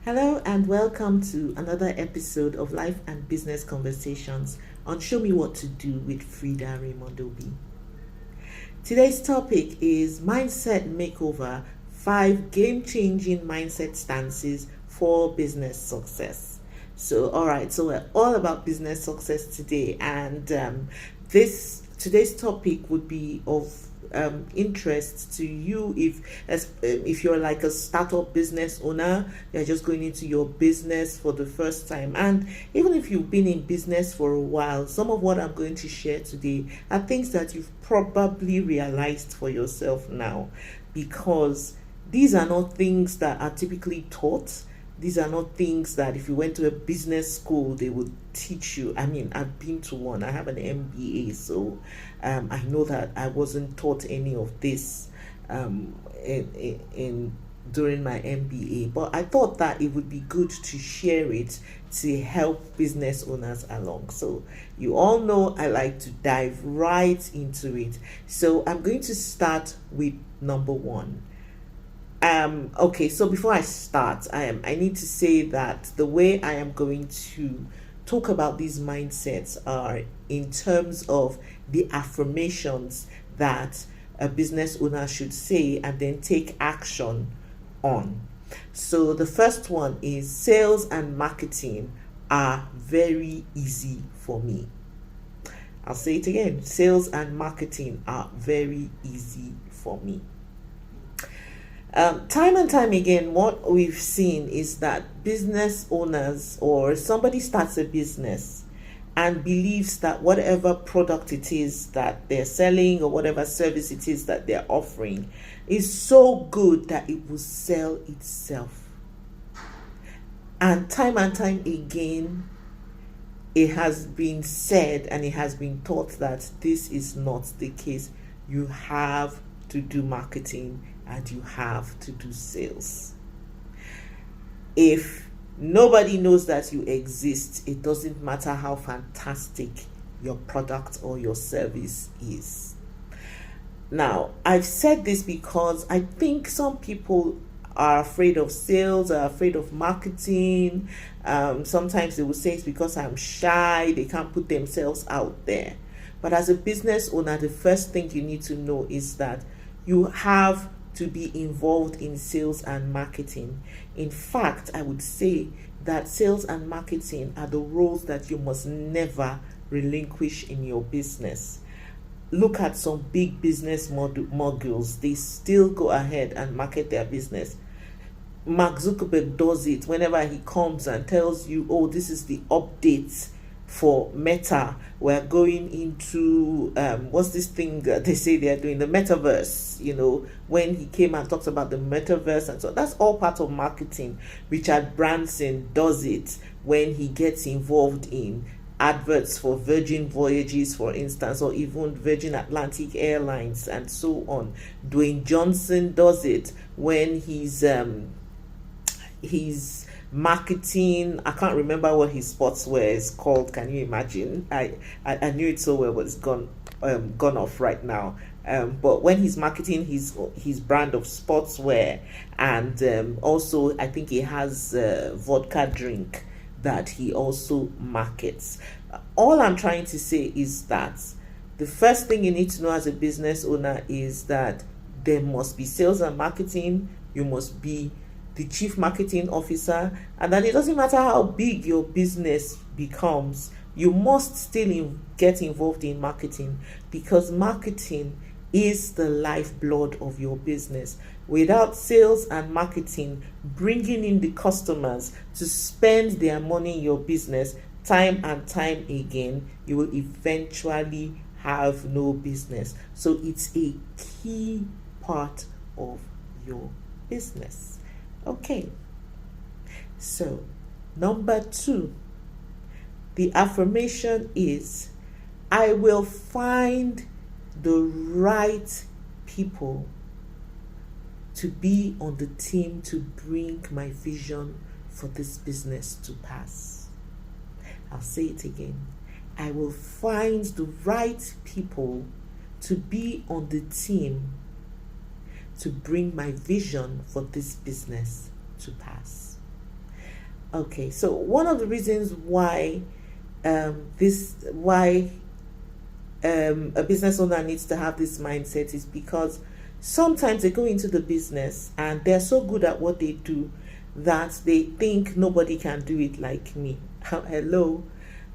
Hello and welcome to another episode of Life and Business Conversations on Show Me What to Do with Freda Raymondobi. Today's topic is Mindset Makeover, 5 game-changing mindset stances for business success. So we're all about business success today, and today's topic would be of interest to you if you're like a startup business owner, you're just going into your business for the first time, and even if you've been in business for a while. Some of what I'm going to share today are things that you've probably realized for yourself now, because these are not things that are typically taught. These are not things that if you went to a business school they would teach you. I mean, I've been to one. I have an MBA, so I know that I wasn't taught any of this in during my MBA. But I thought that it would be good to share it to help business owners along. So you all know I like to dive right into it. So I'm going to start with number 1. So before I start, I need to say that the way I am going to talk about these mindsets are in terms of the affirmations that a business owner should say and then take action on. So the first one is sales and marketing are very easy for me. I'll say it again. Sales and marketing are very easy for me. Time and time again, what we've seen is that business owners or somebody starts a business and believes that whatever product it is that they're selling or whatever service it is that they're offering is so good that it will sell itself. And time again, it has been said and it has been taught that this is not the case. You have to do marketing and you have to do sales. If nobody knows that you exist, it doesn't matter how fantastic your product or your service is. Now, I've said this because I think some people are afraid of sales, are afraid of marketing. Sometimes they will say it's because I'm shy, they can't put themselves out there. But as a business owner, the first thing you need to know is that you have to be involved in sales and marketing. In fact, I would say that sales and marketing are the roles that you must never relinquish in your business. Look at some big business moguls. They still go ahead and market their business. Mark Zuckerberg does it whenever he comes and tells you, oh, this is the update for Meta. We're going into what's this thing they say they're doing, the metaverse. When he came and talks about the metaverse, and so that's all part of marketing. Richard Branson does it when he gets involved in adverts for Virgin Voyages, for instance, or even Virgin Atlantic Airlines and so on. Dwayne Johnson does it when he's marketing. I can't remember what his sportswear is called. Can you imagine? I knew it so well, but it's gone off right now. But when he's marketing his brand of sportswear, and also I think he has a vodka drink that he also markets. All I'm trying to say is that the first thing you need to know as a business owner is that there must be sales and marketing. You must be the chief marketing officer, and that it doesn't matter how big your business becomes, you must still get involved in marketing, because marketing is the lifeblood of your business. Without sales and marketing bringing in the customers to spend their money in your business time and time again, you will eventually have no business. So it's a key part of your business. Okay, so number 2, the affirmation is, I will find the right people to be on the team to bring my vision for this business to pass. I'll say it again. I will find the right people to be on the team to bring my vision for this business to pass. Okay, so one of the reasons why this why a business owner needs to have this mindset is because sometimes they go into the business and they're so good at what they do that they think nobody can do it like me. Hello.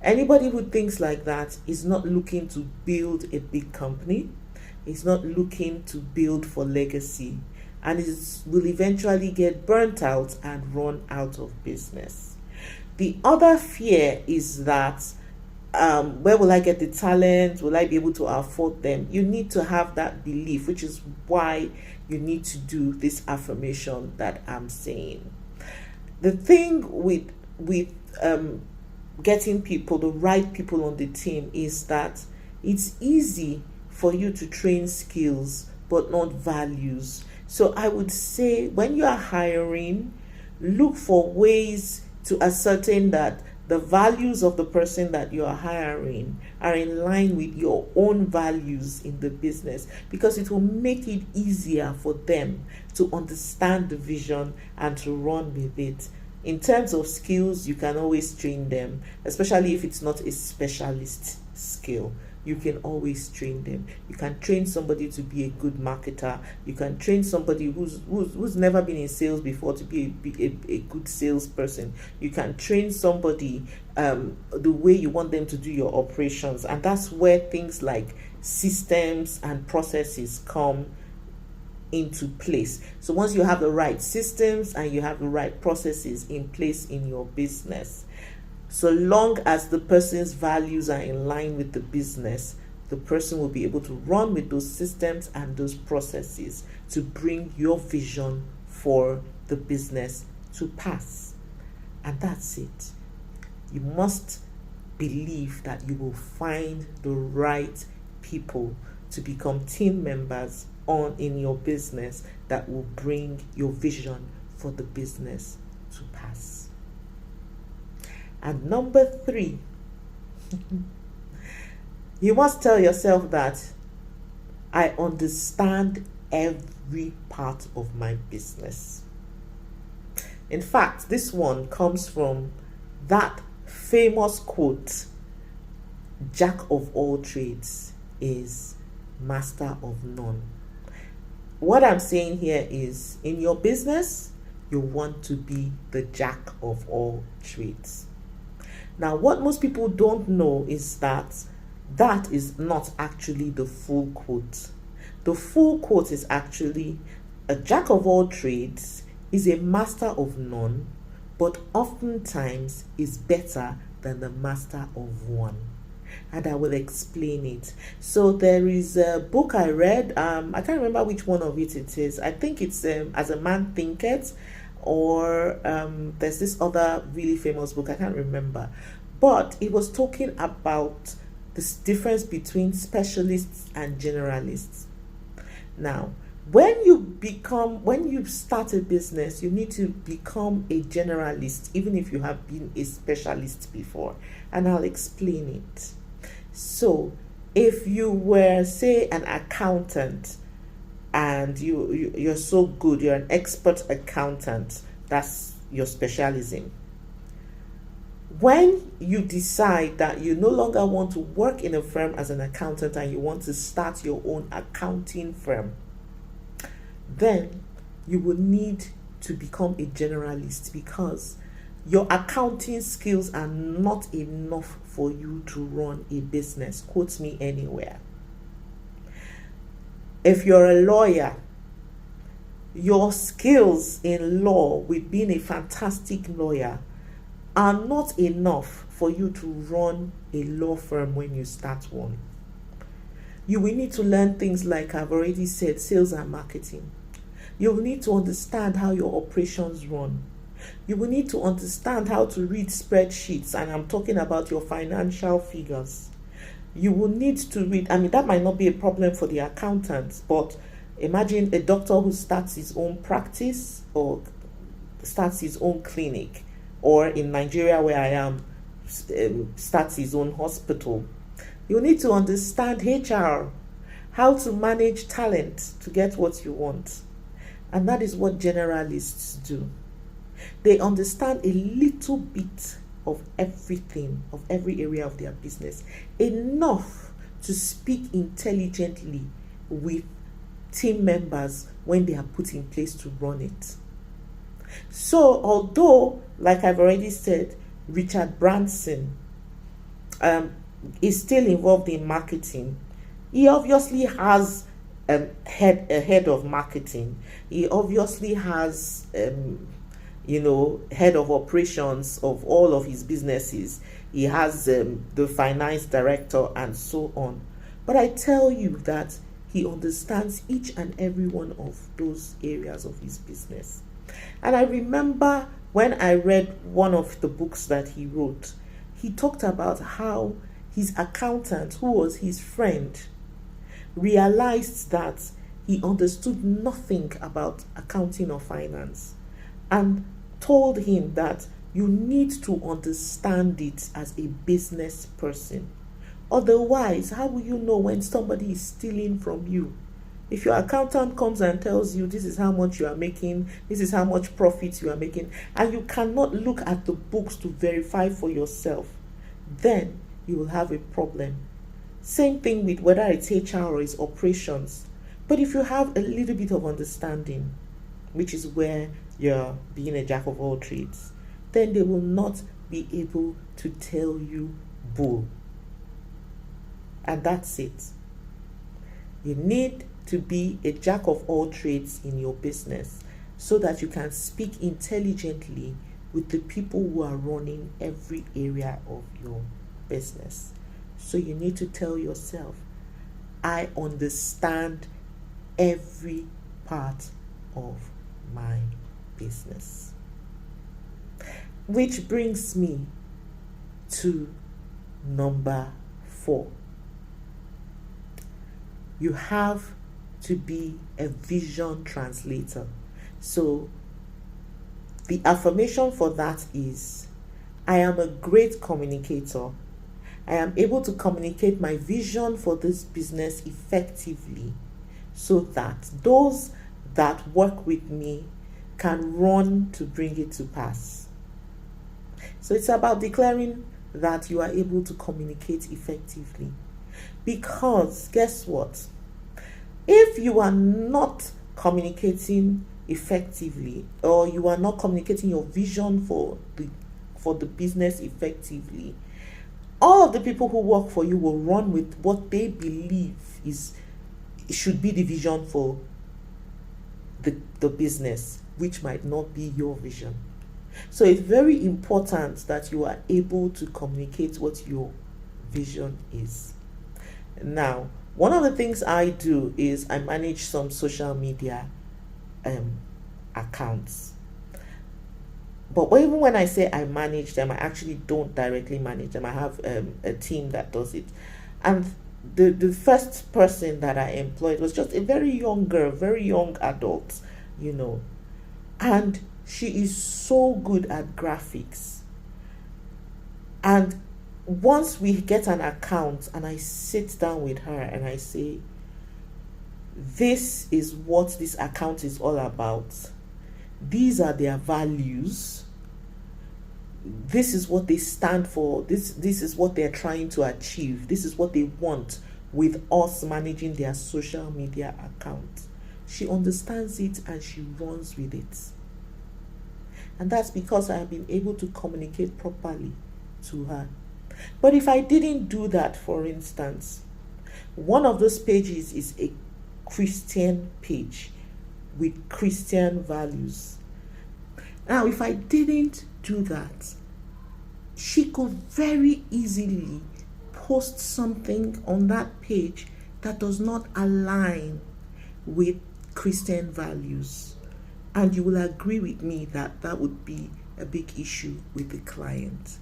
Anybody who thinks like that is not looking to build a big company, is not looking to build for legacy, and will eventually get burnt out and run out of business. The other fear is that where will I get the talent? Will I be able to afford them? You need to have that belief, which is why you need to do this affirmation that I'm saying. The thing with getting people, the right people on the team, is that it's easy for you to train skills but not values. So I would say when you are hiring, look for ways to ascertain that the values of the person that you are hiring are in line with your own values in the business, because it will make it easier for them to understand the vision and to run with it. In terms of skills, you can always train them, especially if it's not a specialist skill. You can always train them. You can train somebody to be a good marketer. You can train somebody who's never been in sales before to be a good salesperson. You can train somebody the way you want them to do your operations. And that's where things like systems and processes come into place. So once you have the right systems and you have the right processes in place in your business, so long as the person's values are in line with the business, the person will be able to run with those systems and those processes to bring your vision for the business to pass. And that's it. You must believe that you will find the right people to become team members in your business that will bring your vision for the business to pass. And number 3, you must tell yourself that I understand every part of my business. In fact, this one comes from that famous quote, Jack of all trades is master of none. What I'm saying here is, in your business, you want to be the jack of all trades. Now, what most people don't know is that that is not actually the full quote. The full quote is actually, a jack of all trades is a master of none, but oftentimes is better than the master of one. And I will explain it. So there is a book I read, I can't remember which one of it is. I think it's As a Man Thinketh, or there's this other really famous book, I can't remember. But it was talking about this difference between specialists and generalists. Now, when you start a business, you need to become a generalist, even if you have been a specialist before. And I'll explain it. So, if you were, say, an accountant, and you're so good, you're an expert accountant, that's your specialism. When you decide that you no longer want to work in a firm as an accountant and you want to start your own accounting firm, then you will need to become a generalist, because your accounting skills are not enough for you to run a business. Quote me anywhere. If you're a lawyer, your skills in law, with being a fantastic lawyer, are not enough for you to run a law firm when you start one. You will need to learn things like I've already said, sales and marketing. You will need to understand how your operations run. You will need to understand how to read spreadsheets, and I'm talking about your financial figures. You will need to read, that might not be a problem for the accountants, but imagine a doctor who starts his own practice or starts his own clinic, or in Nigeria where I am, starts his own hospital. You need to understand HR, how to manage talent to get what you want. And that is what generalists do. They understand a little bit of everything, of every area of their business, enough to speak intelligently with team members when they are put in place to run it. So, although, like I've already said, Richard Branson is still involved in marketing, he obviously has a head of marketing. He obviously has head of operations of all of his businesses. He has the finance director and so on. But I tell you that he understands each and every one of those areas of his business. And I remember when I read one of the books that he wrote, he talked about how his accountant, who was his friend, realized that he understood nothing about accounting or finance, and told him that you need to understand it as a business person. Otherwise, how will you know when somebody is stealing from you? If your accountant comes and tells you this is how much you are making, this is how much profit you are making, and you cannot look at the books to verify for yourself, then you will have a problem. Same thing with whether it's HR or it's operations. But if you have a little bit of understanding, which is where you're being a jack of all trades, then they will not be able to tell you bull. And that's it. You need to be a jack of all trades in your business so that you can speak intelligently with the people who are running every area of your business. So you need to tell yourself, I understand every part of my business. Which brings me to number 4. You have to be a vision translator. So the affirmation for that is, I am a great communicator. I am able to communicate my vision for this business effectively so that those that work with me can run to bring it to pass. So it's about declaring that you are able to communicate effectively. Because guess what? If you are not communicating effectively, or you are not communicating your vision for the business effectively, all of the people who work for you will run with what they believe should be the vision for the business, which might not be your vision. So it's very important that you are able to communicate what your vision is. Now, one of the things I do is I manage some social media accounts. But even when I say I manage them, I actually don't directly manage them. I have a team that does it. And the first person that I employed was just a very young girl, very young adult, and she is so good at graphics. And once we get an account and I sit down with her and I say, this is what this account is all about. These are their values. This is what they stand for. This is what they're trying to achieve. This is what they want with us managing their social media account. She understands it and she runs with it. And that's because I have been able to communicate properly to her. But if I didn't do that, for instance, one of those pages is a Christian page with Christian values. Now, if I didn't do that, she could very easily post something on that page that does not align with Christian values. And you will agree with me that that would be a big issue with the client.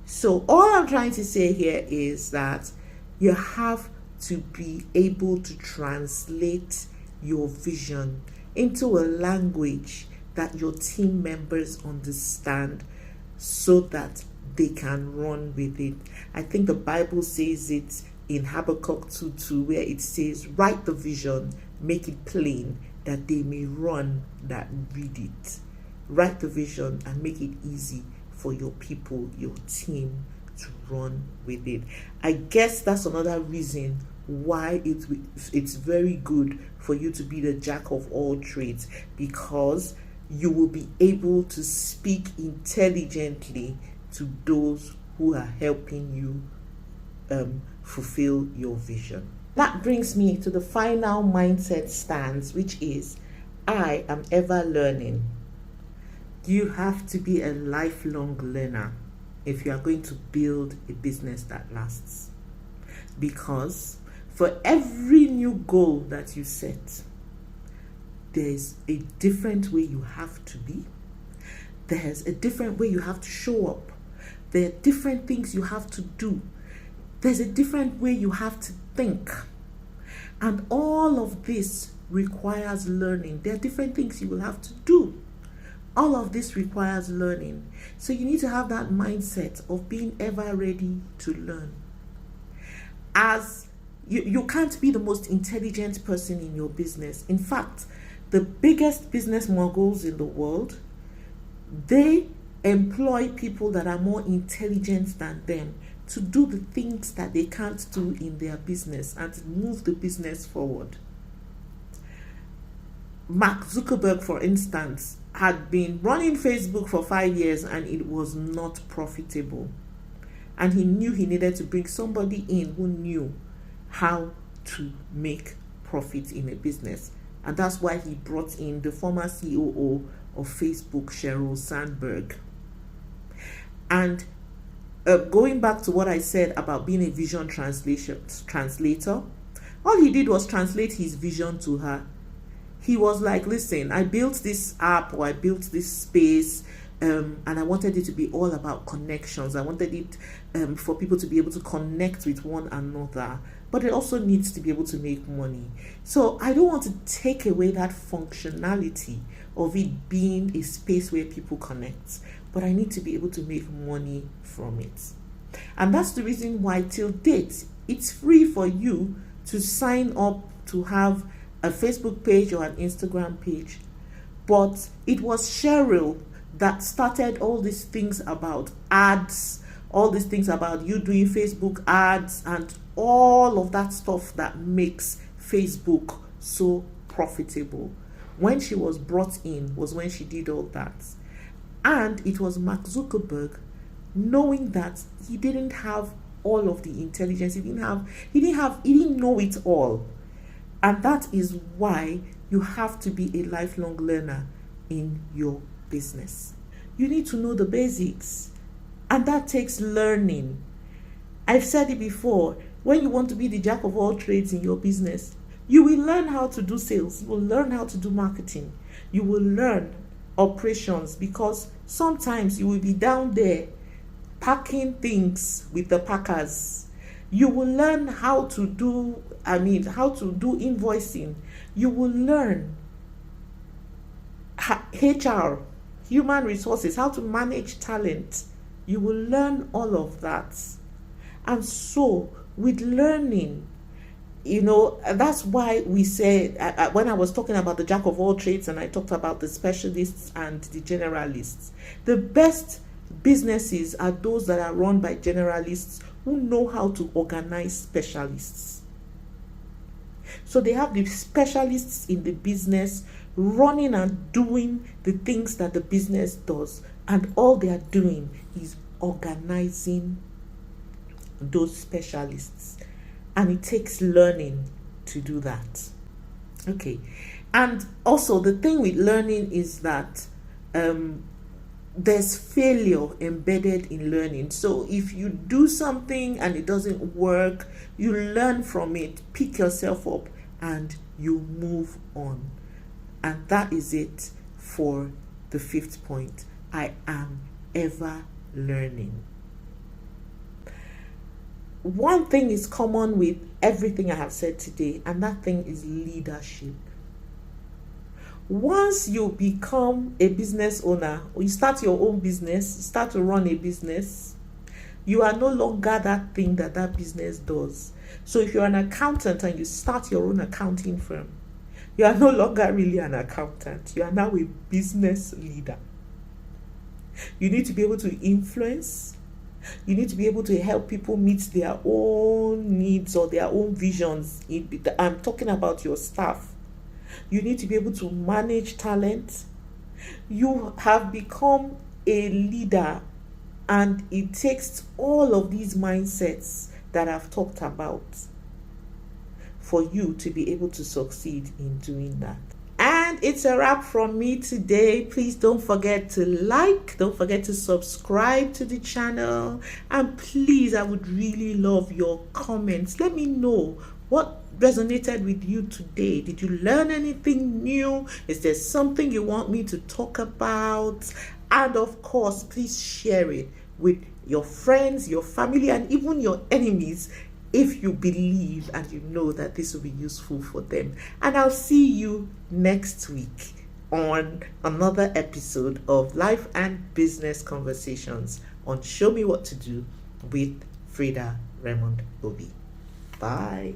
So all I'm trying to say here is that you have to be able to translate your vision into a language that your team members understand so that they can run with it. I think the Bible says it in Habakkuk 2:2, where it says, write the vision, make it plain, that they may run that read it. write the vision, and make it easy for your people, your team, to run with it. I guess that's another reason why it's very good for you to be the jack of all trades, because you will be able to speak intelligently to those who are helping you fulfill your vision. That brings me to the final mindset stance, which is I am ever learning. You have to be a lifelong learner if you are going to build a business that lasts. Because for every new goal that you set, there's a different way you have to be. There's a different way you have to show up. There are different things you have to do. There's a different way you have to think. And all of this requires learning. There are different things you will have to do. All of this requires learning. So you need to have that mindset of being ever ready to learn. As you can't be the most intelligent person in your business. In fact, the biggest business moguls in the world, they employ people that are more intelligent than them to do the things that they can't do in their business and to move the business forward. Mark Zuckerberg, for instance, had been running Facebook for 5 years and it was not profitable. And he knew he needed to bring somebody in who knew how to make profit in a business. And that's why he brought in the former COO of Facebook, Sheryl Sandberg. And going back to what I said about being a vision translator, all he did was translate his vision to her. He was like, listen, I built this app, or I built this space, and I wanted it to be all about connections. I wanted it for people to be able to connect with one another, but it also needs to be able to make money. So I don't want to take away that functionality of it being a space where people connect, but I need to be able to make money from it. And that's the reason why till date, it's free for you to sign up to have a Facebook page or an Instagram page. But it was Sheryl that started all these things about ads, all these things about you doing Facebook ads and all of that stuff that makes Facebook so profitable. When she was brought in was when she did all that. And it was Mark Zuckerberg, knowing that he didn't have all of the intelligence, he didn't know it all. And that is why you have to be a lifelong learner in your business. You need to know the basics, and that takes learning. I've said it before, when you want to be the jack of all trades in your business, you will learn how to do sales, you will learn how to do marketing, you will learn operations, because sometimes you will be down there packing things with the packers. You will learn how to do invoicing. You will learn HR, human resources, how to manage talent. You will learn all of that. And so with learning, that's why we said, when I was talking about the jack of all trades and I talked about the specialists and the generalists, the best businesses are those that are run by generalists who know how to organize specialists. So they have the specialists in the business running and doing the things that the business does, and all they are doing is organizing those specialists. And it takes learning to do that. Okay. And also the thing with learning is that there's failure embedded in learning. So if you do something and it doesn't work, you learn from it, pick yourself up, and you move on. And that is it for the 5th point. I am ever learning. One thing is common with everything I have said today, and that thing is leadership. Once you become a business owner, or you start your own business, you start to run a business, you are no longer that thing that business does. So if you're an accountant and you start your own accounting firm, you are no longer really an accountant. You are now a business leader. You need to be able to influence. You need to be able to help people meet their own needs or their own visions. I'm talking about your staff. You need to be able to manage talent. You have become a leader, and it takes all of these mindsets that I've talked about for you to be able to succeed in doing that. And it's a wrap from me today. Please don't forget to like, don't forget to subscribe to the channel, and please, I would really love your comments. Let me know what resonated with you today. Did you learn anything new? Is there something you want me to talk about? And of course, please share it with your friends, your family, and even your enemies, if you believe and you know that this will be useful for them. And I'll see you next week on another episode of Life and Business Conversations on Show Me What to Do with Freda Raymond Obi. Bye.